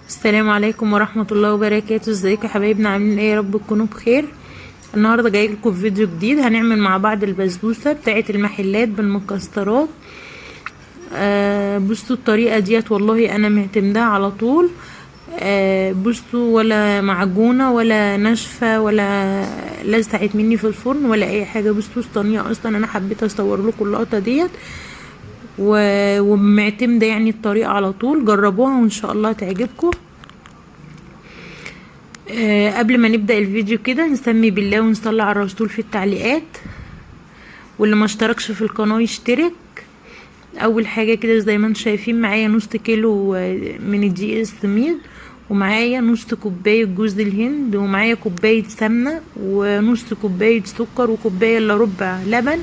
السلام عليكم ورحمة الله وبركاته. ازيكم يا حبايبنا؟ عاملين ايه؟ يا رب تكونوا بخير. النهارده جاي لكم في فيديو جديد. هنعمل مع بعض البسبوسة بتاعه المحلات بالمكسرات. بصوا الطريقة ديت والله انا معتمداها على طول. بصوا، ولا معجونة ولا ناشفة ولا لسعت مني في الفرن ولا اي حاجة. بصوا الصينية اصلا انا حبيت اصور لكم اللقطة ديت ومعتمدة يعني الطريقة على طول. جربوها وان شاء الله تعجبكم. قبل ما نبدأ الفيديو كده نسمي بالله ونصلي على الرسول في التعليقات. واللي ما اشتركش في القناة يشترك. اول حاجة كده زي ما انتم شايفين معايا نص كيلو من الدقيق السميد، ومعايا نص كوباية جوز الهند، ومعايا كوباية سمنة، ونص كوباية سكر، وكوباية الا ربع لبن،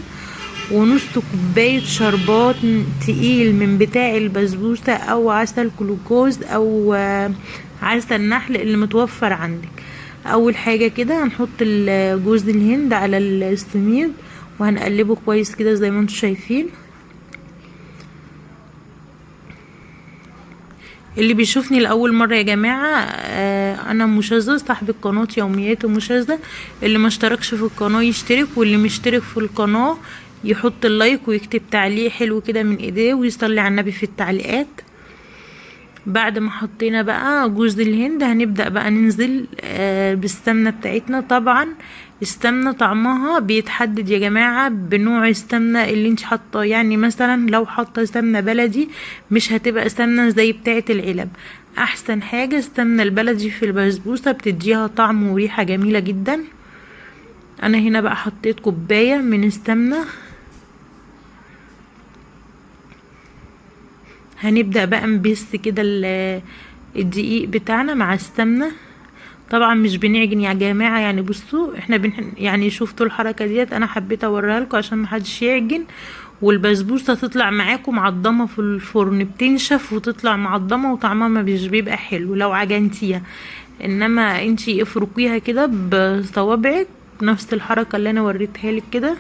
ونص كوباية شربات تقيل من بتاع البسبوسة او عسل جلوكوز او عسل نحل اللي متوفر عندك. اول حاجة كده هنحط جوز الهند على السميد وهنقلبه كويس كده زي ما انتم شايفين. اللي بيشوفني لاول مره يا جماعه، انا مشاذة صاحبة قناه يوميات ومشاذة. اللي ما اشتركش في القناه يشترك، واللي مشترك في القناه يحط اللايك ويكتب تعليق حلو كده من ايديه ويصلي على النبي في التعليقات. بعد ما حطينا بقى جوز الهند هنبدأ بقى ننزل بالسمنة بتاعتنا. طبعا السمنة طعمها بيتحدد يا جماعة بنوع السمنة اللي انت حاطة. يعني مثلا لو حاطة سمنة بلدي مش هتبقى سمنة زي بتاعة العلب. احسن حاجة السمنة البلدي في البسبوسة بتديها طعم وريحة جميلة جدا. انا هنا بقى حطيت كوباية من السمنة. هنبدأ بقى نبس كده الدقيق بتاعنا مع السمنة. طبعا مش بنعجن يا جماعة، يعني بصوا احنا يعني شفتوا الحركة ديت انا حبيت اوريها لكم عشان محدش يعجن، والبسبوسة تطلع معاكم معضمة في الفرن، بتنشف وتطلع معضمة وطعمها ما بيبقى حلو لو عجنتيها. انما انتي افركيها كده بصوابعك نفس الحركة اللي انا وريتها لك كده.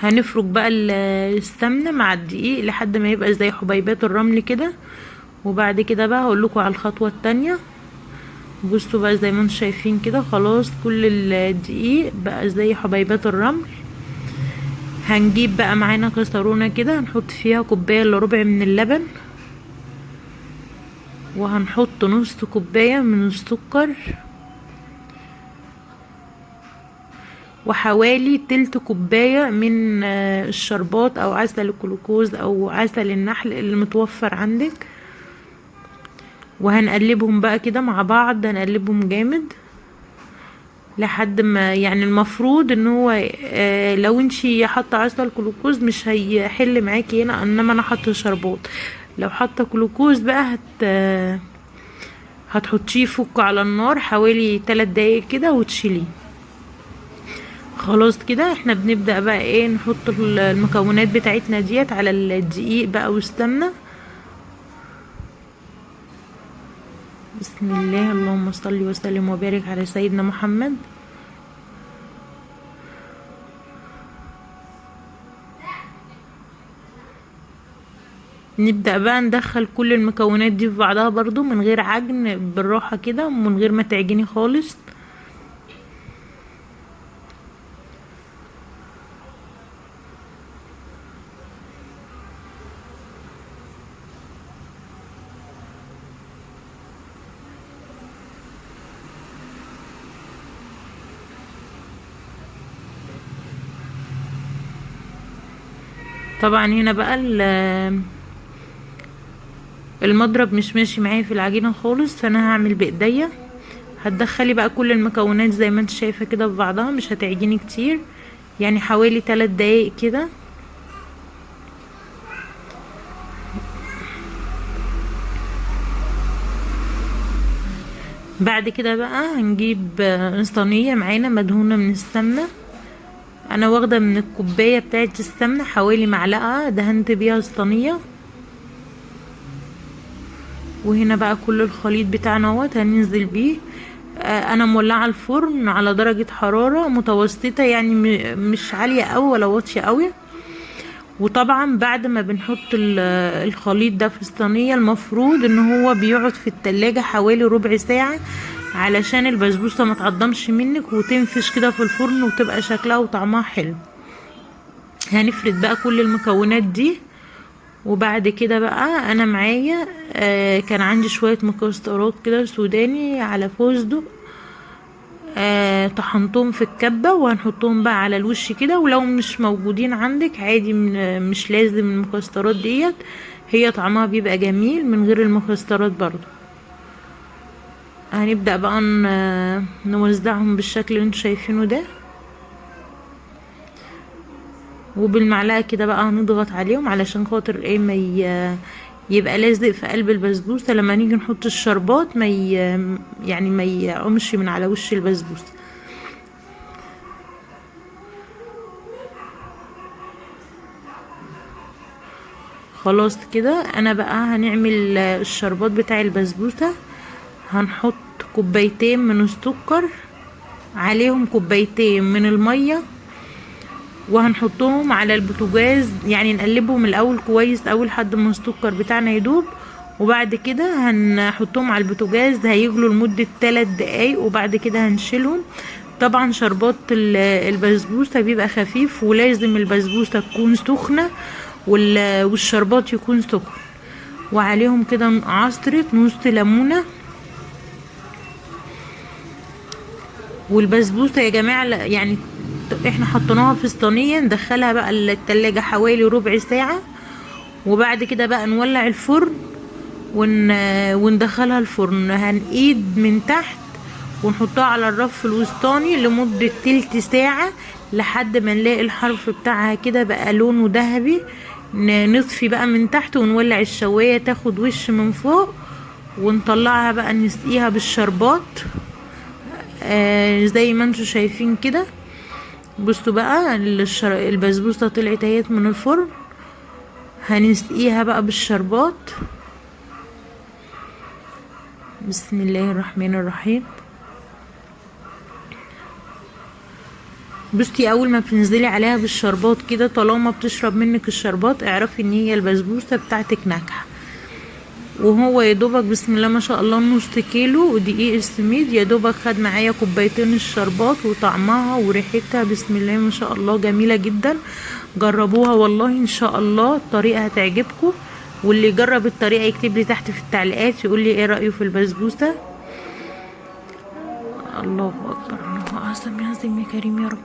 هنفرك بقى السمنة مع الدقيق لحد ما يبقى زي حبيبات الرمل كده. وبعد كده بقى هقول لكم على الخطوة التانية. بصوا بقى زي ما انتم شايفين كده خلاص كل الدقيق بقى زي حبيبات الرمل. هنجيب بقى معانا كسرونة كده هنحط فيها كوباية الا ربع من اللبن، وهنحط نص كوباية من السكر، وحوالي تلت كوباية من الشربات او عسل الجلوكوز او عسل النحل اللي متوفر عندك. وهنقلبهم بقى كده مع بعض، هنقلبهم جامد لحد ما يعني المفروض ان هو لو انتي حاطه عسل جلوكوز مش هيحل معاكي هنا، انما انا حاطه شربات. لو حاطه جلوكوز بقى هتحطيه فوق على النار حوالي 3 دقايق كده وتشيليه. خلاص كده احنا بنبدأ بقى ايه نحط المكونات بتاعتنا ديت على الدقيق بقى والسمنة. بسم الله، اللهم صل وسلم وبارك على سيدنا محمد. نبدأ بقى ندخل كل المكونات دي في بعضها برضو من غير عجن، بالراحة كده ومن غير ما تعجني خالص. طبعا هنا بقى المضرب مش ماشي معايا في العجينة خالص، فانا هعمل بايديا. هتدخلي بقى كل المكونات زي ما انت شايفة كده في بعضها، مش هتعجني كتير، يعني حوالي 3 دقايق كده. بعد كده بقى هنجيب صينية معانا مدهونة من السمنة. انا واخدة من الكوباية بتاعت السمنة حوالي معلقة دهنت بيها الصينية. وهنا بقى كل الخليط بتاعنا هننزل بيه. انا مولعه الفرن على درجه حراره متوسطه، يعني مش عاليه قوي ولا واطيه قوي. وطبعا بعد ما بنحط الخليط ده في الصينيه، المفروض ان هو بيقعد في التلاجة حوالي ربع ساعه، علشان البسبوسه ما تعضمش منك وتنفش كده في الفرن وتبقى شكلها وطعمها حلو. هنفرد بقى كل المكونات دي. وبعد كده بقى انا معايا كان عندي شويه مكسرات كده سوداني على فستق، طحنتهم في الكبة وهنحطهم بقى على الوش كده. ولو مش موجودين عندك عادي، مش لازم المكسرات ديت، هي طعمها بيبقى جميل من غير المكسرات برضو. هنبدأ بقى نوزعهم بالشكل اللي انتوا شايفينه ده، وبالمعلقة كده بقى هنضغط عليهم علشان خاطر ايه ما يبقى لازق في قلب البسبوسة. لما نيجي نحط الشربات يعني ما يقومش من على وش البسبوسة. خلاص كده انا بقى هنعمل الشربات بتاع البسبوسة. هنحط كوبايتين من السكر، عليهم كوبايتين من المية، وهنحطهم على البوتاجاز، يعني نقلبهم الاول كويس اول لحد ما السكر بتاعنا يدوب. وبعد كده هنحطهم على البوتاجاز هيغلوا لمدة 3 دقايق، وبعد كده هنشيلهم. طبعا شربات البسبوسة بيبقى خفيف، ولازم البسبوسة تكون سخنة والشربات يكون سخن. وعليهم كده عصرة نص ليمونة. والبسبوسة يا جماعة يعني احنا حطيناها في الصينية، ندخلها بقى التلاجة حوالي ربع ساعة، وبعد كده بقى نولع الفرن وندخلها الفرن. هنقيد من تحت ونحطها على الرف الوسطاني لمدة تلت ساعة، لحد ما نلاقي الحرف بتاعها كده بقى لونه ذهبي. نطفي بقى من تحت ونولع الشواية تاخد وش من فوق، ونطلعها بقى نسقيها بالشربات زي ما انتوا شايفين كده. بصوا بقى البسبوسة طلعت اهيت من الفرن. هنسقيها بقى بالشربات. بسم الله الرحمن الرحيم. بصي اول ما بتنزلي عليها بالشربات كده، طالما بتشرب منك الشربات اعرفي ان هي البسبوسة بتاعتك ناجحة. وهو يا دوبك بسم الله ما شاء الله نص كيلو دقيق السميد، يا دوبك خد معايا كوبايتين الشربات، وطعمها وريحتها بسم الله ما شاء الله جميلة جدا. جربوها والله ان شاء الله الطريقة هتعجبكم. واللي يجرب الطريقة يكتب لي تحت في التعليقات يقول لي ايه رأيه في البسبوسة. الله اكبر، الله اعظم يا عظيم يا كريم يا رب.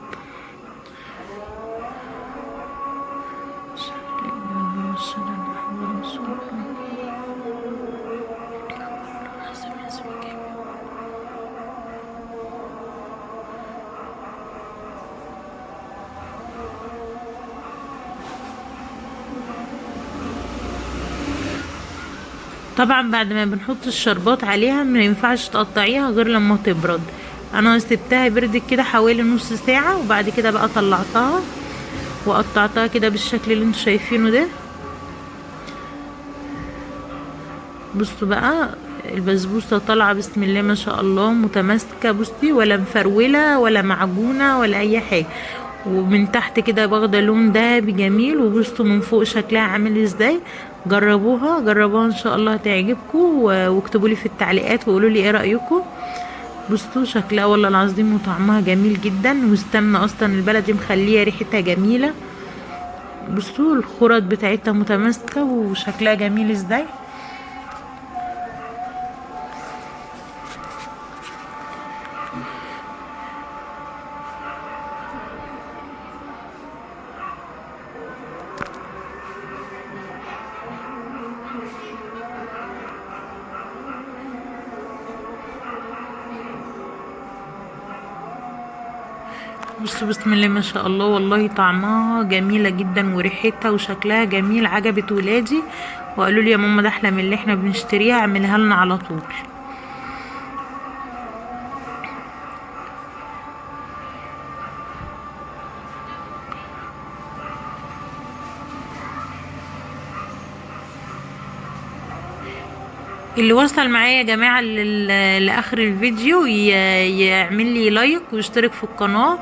طبعا بعد ما بنحط الشربات عليها ما ينفعش تقطعيها غير لما تبرد. انا سبتها بردت كده حوالي نص ساعة، وبعد كده بقى طلعتها وقطعتها كده بالشكل اللي انتوا شايفينه ده. بصوا بقى البسبوسة طالعة بسم الله ما شاء الله متماسكة، بصي ولا مفرولة ولا معجونة ولا اي حاجة. ومن تحت كده واخده لون دهبي جميل، وبصوا من فوق شكلها عامل ازاي. جربوها جربوها ان شاء الله هتعجبكم، واكتبوا لي في التعليقات وقولوا لي ايه رايكم. بصوا شكلها والله العظيم وطعمها جميل جدا، والسمنه اصلا البلدي مخليه ريحتها جميله. بصوا الخرط بتاعتها متماسكه وشكلها جميل ازاي. بصوا بسم الله ما شاء الله والله طعمها جميله جدا وريحتها وشكلها جميل، عجبت ولادي وقالوا لي يا ماما ده احلى من اللي احنا بنشتريها، اعملها لنا على طول. اللي وصل معايا يا جماعة لآخر الفيديو يعمل لي لايك ويشترك في القناة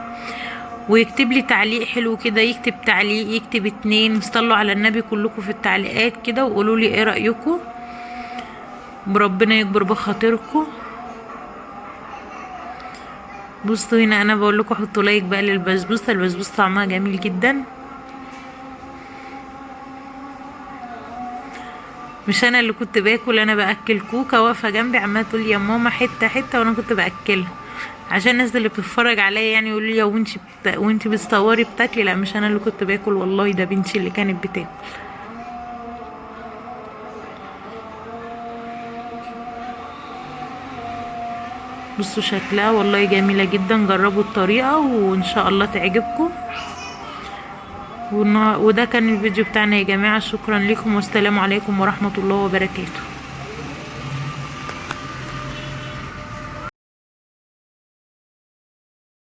ويكتب لي تعليق حلو كده، يكتب تعليق، يكتب 2، صلوا على النبي كلكم في التعليقات كده وقولوا لي ايه رأيكم، بربنا يكبر بخاطركم. بصوا هنا انا بقول لكم حطوا لايك بقى للبسبوسه، البسبوسه طعمها جميل جدا. مش انا اللي كنت باكل، انا باكل كوكا واقفه جنبي عماله تقول يا ماما حته حته وانا كنت باكلها، عشان الناس اللي بتتفرج عليا يعني يقولوا لي يا وانتي بتصوري بتاكلي. لا مش انا اللي كنت باكل والله، ده بنتي اللي كانت بتاكل. بصوا شكلها والله جميله جدا، جربوا الطريقه وان شاء الله تعجبكم. وده كان الفيديو بتاعنا يا جماعه، شكرا لكم والسلام عليكم ورحمه الله وبركاته.